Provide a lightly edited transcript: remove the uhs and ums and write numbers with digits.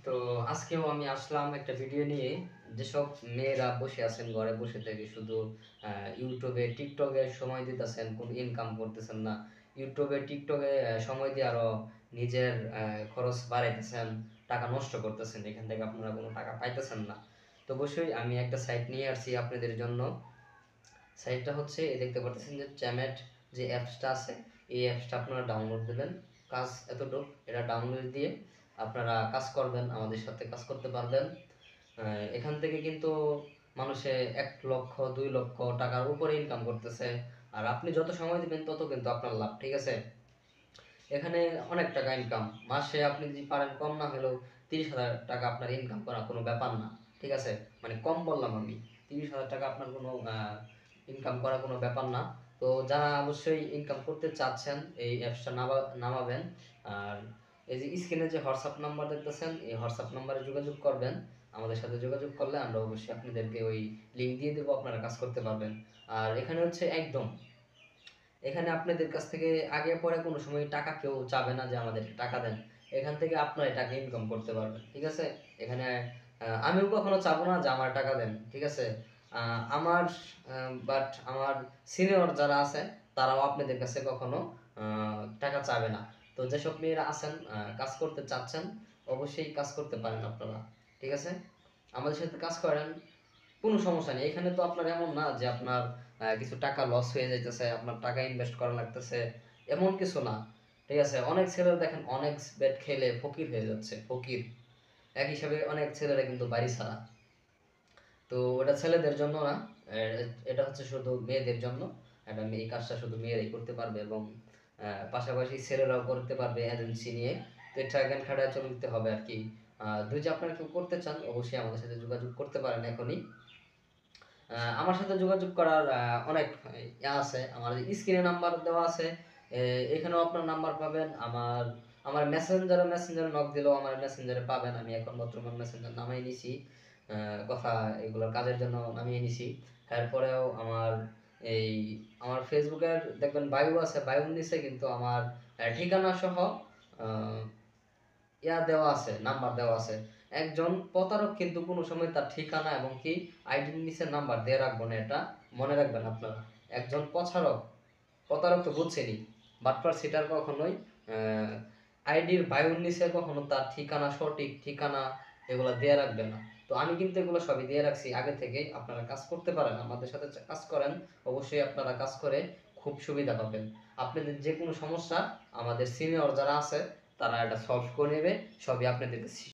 তো আজকেও আমি আসলাম একটা ভিডিও নিয়ে। যেসব মেয়েরা বসে আছেন ঘরে বসে থেকে শুধু ইউটিউবে টিকটকে সময় দিতেছেন, কোনো ইনকাম করতেছেন না, ইউটিউবে টিকটকে সময় দিয়ে আরো নিজের খরচ বাড়াইতেছেন, টাকা নষ্ট করতেছেন, এখান থেকে আপনারা কোনো টাকা পাইতেছেন না। তো অবশ্যই আমি একটা সাইট নিয়ে আসছি আপনাদের জন্য। সাইটটা হচ্ছে এই দেখতে পাচ্ছেন যে চ্যামেট যে অ্যাপসটা আছে, এই অ্যাপসটা আপনারা ডাউনলোড দেবেন। কাজ এতটুক, এটা ডাউনলোড দিয়ে আপনারা কাজ করবেন, আমাদের সাথে কাজ করতে পারবেন। এখান থেকে কিন্তু মানুষে 1 লক্ষ 2 লক্ষ টাকার উপরে ইনকাম করতেছে। আর আপনি যত সময় দিবেন তত কিন্তু আপনার লাভ, ঠিক আছে? এখানে অনেক টাকা ইনকাম, মাসে আপনি যদি পারেন কম না হলেও 30,000 টাকা আপনার ইনকাম করা কোনো ব্যাপার না, ঠিক আছে? মানে কম বললাম আমি, 30,000 টাকা আপনার কোনো ইনকাম করা কোনো ব্যাপার না। তো যারা অবশ্যই ইনকাম করতে চাচ্ছেন এই অ্যাপসটা নামাবেন। আর এই যে স্ক্রিনে যে হোয়াটসঅ্যাপ নাম্বার দেখতেছেন, এই হোয়াটসঅ্যাপ নাম্বারে যোগাযোগ করবেন। আমাদের সাথে যোগাযোগ করলে আমরা অবশ্যই আপনাদেরকে ওই লিঙ্ক দিয়ে দেবো, আপনারা কাজ করতে পারবেন। আর এখানে হচ্ছে একদম, এখানে আপনাদের কাছ থেকে আগে পরে কোনো সময় টাকা কেউ চাবে না যে আমাদের টাকা দেন। এখান থেকে আপনারা টাকা ইনকাম করতে পারবেন, ঠিক আছে? এখানে আমিও কখনো চাবো না যে আমার টাকা দেন, ঠিক আছে? আমার বাট আমার সিনিয়র যারা আছে তারাও আপনাদের কাছে কখনো টাকা চাবে না। তো যেসব মেয়েরা আছেন কাজ করতে চাচ্ছেন, অবশ্যই কাজ করতে পারেন আপনারা, ঠিক আছে? আমাদের সাথে কাজ করেন, কোনো সমস্যা নেই। এখানে তো আপনার এমন না যে আপনার কিছু টাকা লস হয়ে যাইতেছে, আপনার টাকা ইনভেস্ট করা লাগতেছে, এমন কিছু না, ঠিক আছে? অনেক ছেলেরা দেখেন অনেক বেট খেলে ফকির হয়ে যাচ্ছে, ফকির। এক হিসাবে অনেক ছেলেরা কিন্তু বাড়ি ছাড়া। তো ওটা ছেলেদের জন্য না, এটা হচ্ছে শুধু মেয়েদের জন্য। এটা এই কাজটা শুধু মেয়েরাই করতে পারবে, এবং পাশাপাশি ছেলেরাও করতে পারবে এজেন্সি নিয়ে। তো এটা জ্ঞান খাটায় চলতে হবে আর কি। যদি আপনারা কেউ করতে চান অবশ্যই আমাদের সাথে যোগাযোগ করতে পারেন এখনই। আমার সাথে যোগাযোগ করার অনেক আছে, আমার স্ক্রিনে নাম্বার দেওয়া আছে। এখানেও আপনার নাম্বার পাবেন। আমার মেসেঞ্জারে নক দিলেও আমার মেসেঞ্জারে পাবেন। আমি এখন বর্তমান মেসেঞ্জার নামাই নিছি, কথা এগুলোর কাজের জন্য নামিয়ে নিছি। এরপরেও এই আমার ফেসবুকের দেখবেন বায়ো আছে, বায়োর নিচে কিন্তু আমার ঠিকানা সহ আহ, দেওয়া আছে, নাম্বার দেওয়া আছে। একজন প্রতারক কিন্তু কোনো সময় তার ঠিকানা এবং কি আইডির নিচে নাম্বার দিয়ে রাখবো না, এটা মনে রাখবেন আপনারা। একজন প্রতারক তো বুঝছেনই, বাটপার সিটার কখনোই আইডির বায়োর নিচে কখনো তার ঠিকানা, সঠিক ঠিকানা এগুলো দিয়ে রাখবে না। তো আমি কিন্তু এগুলো সবই দিয়ে রাখছি আগে থেকেই। আপনারা কাজ করতে পারেন, আমাদের সাথে কাজ করেন, অবশ্যই আপনারা কাজ করে খুব সুবিধা পাবেন। আপনাদের যে কোনো সমস্যা আমাদের সিনিয়র যারা আছে তারা এটা সলভ করে নেবে, সবই আপনাদেরকে